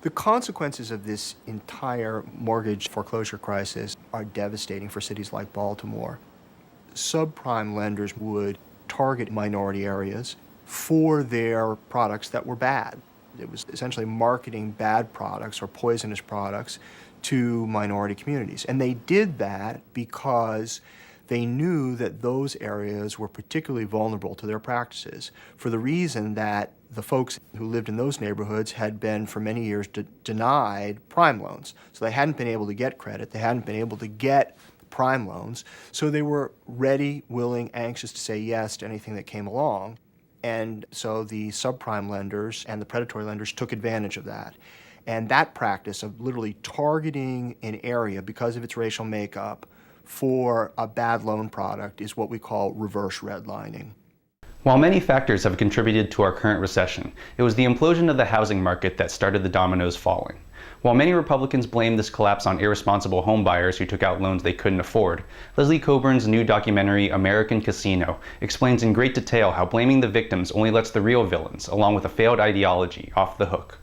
The consequences of this entire mortgage foreclosure crisis are devastating for cities like Baltimore. Subprime lenders would target minority areas for their products that were bad. It was essentially marketing bad products or poisonous products to minority communities. And they did that because they knew that those areas were particularly vulnerable to their practices for the reason that the folks who lived in those neighborhoods had been for many years denied prime loans. So they hadn't been able to get credit, they hadn't been able to get prime loans, so they were ready, willing, anxious to say yes to anything that came along. And so the subprime lenders and the predatory lenders took advantage of that. And that practice of literally targeting an area because of its racial makeup for a bad loan product is what we call reverse redlining. While many factors have contributed to our current recession, it was the implosion of the housing market that started the dominoes falling. While many Republicans blame this collapse on irresponsible homebuyers who took out loans they couldn't afford, Leslie Cockburn's new documentary, American Casino, explains in great detail how blaming the victims only lets the real villains, along with a failed ideology, off the hook.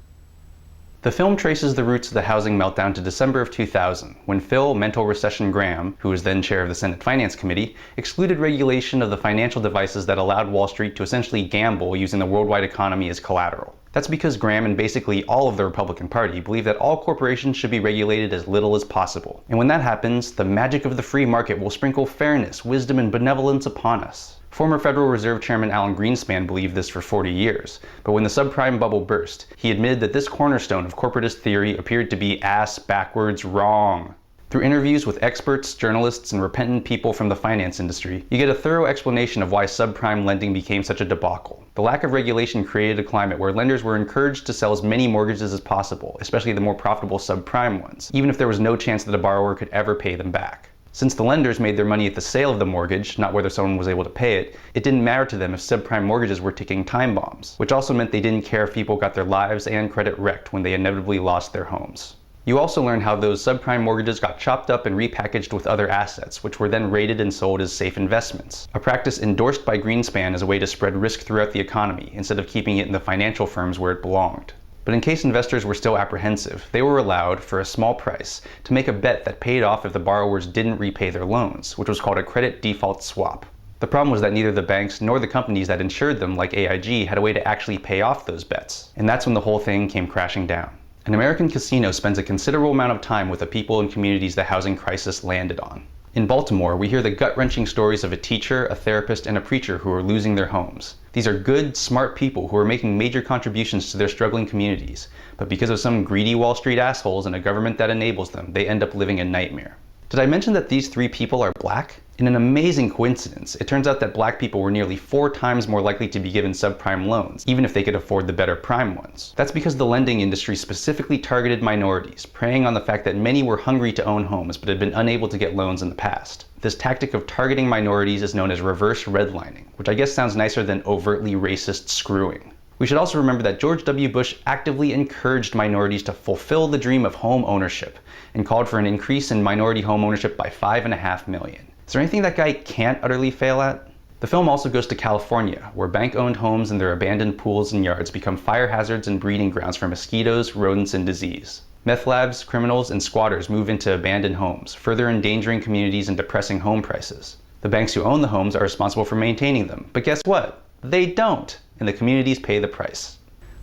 The film traces the roots of the housing meltdown to December of 2000, when Phil "Mental Recession" Graham, who was then chair of the Senate Finance Committee, excluded regulation of the financial devices that allowed Wall Street to essentially gamble using the worldwide economy as collateral. That's because Graham and basically all of the Republican Party believe that all corporations should be regulated as little as possible. And when that happens, the magic of the free market will sprinkle fairness, wisdom, and benevolence upon us. Former Federal Reserve Chairman Alan Greenspan believed this for 40 years, but when the subprime bubble burst, he admitted that this cornerstone of corporatist theory appeared to be ass-backwards wrong. Through interviews with experts, journalists, and repentant people from the finance industry, you get a thorough explanation of why subprime lending became such a debacle. The lack of regulation created a climate where lenders were encouraged to sell as many mortgages as possible, especially the more profitable subprime ones, even if there was no chance that a borrower could ever pay them back. Since the lenders made their money at the sale of the mortgage, not whether someone was able to pay it, it didn't matter to them if subprime mortgages were ticking time bombs, which also meant they didn't care if people got their lives and credit wrecked when they inevitably lost their homes. You also learn how those subprime mortgages got chopped up and repackaged with other assets, which were then rated and sold as safe investments, a practice endorsed by Greenspan as a way to spread risk throughout the economy instead of keeping it in the financial firms where it belonged. But in case investors were still apprehensive, they were allowed, for a small price, to make a bet that paid off if the borrowers didn't repay their loans, which was called a credit default swap. The problem was that neither the banks nor the companies that insured them, like AIG, had a way to actually pay off those bets. And that's when the whole thing came crashing down. An American Casino spends a considerable amount of time with the people and communities the housing crisis landed on. In Baltimore, we hear the gut-wrenching stories of a teacher, a therapist, and a preacher who are losing their homes. These are good, smart people who are making major contributions to their struggling communities, but because of some greedy Wall Street assholes and a government that enables them, they end up living a nightmare. Did I mention that these three people are black? In an amazing coincidence, it turns out that black people were nearly 4 times more likely to be given subprime loans, even if they could afford the better prime ones. That's because the lending industry specifically targeted minorities, preying on the fact that many were hungry to own homes but had been unable to get loans in the past. This tactic of targeting minorities is known as reverse redlining, which I guess sounds nicer than overtly racist screwing. We should also remember that George W. Bush actively encouraged minorities to fulfill the dream of home ownership and called for an increase in minority home ownership by 5.5 million. Is there anything that guy can't utterly fail at? The film also goes to California, where bank-owned homes and their abandoned pools and yards become fire hazards and breeding grounds for mosquitoes, rodents, and disease. Meth labs, criminals, and squatters move into abandoned homes, further endangering communities and depressing home prices. The banks who own the homes are responsible for maintaining them, but guess what? They don't, and the communities pay the price.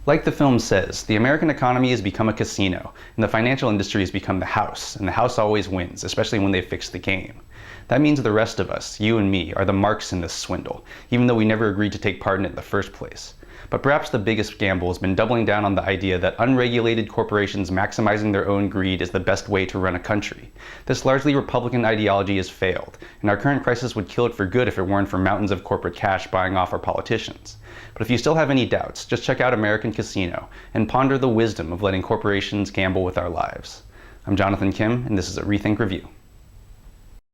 Like the film says, the American economy has become a casino, and the financial industry has become the house, and the house always wins, especially when they fix the game. That means the rest of us, you and me, are the marks in this swindle, even though we never agreed to take part in it in the first place. But perhaps the biggest gamble has been doubling down on the idea that unregulated corporations maximizing their own greed is the best way to run a country. This largely Republican ideology has failed, and our current crisis would kill it for good if it weren't for mountains of corporate cash buying off our politicians. But if you still have any doubts, just check out American Casino and ponder the wisdom of letting corporations gamble with our lives. I'm Jonathan Kim, and this is a ReThink Review.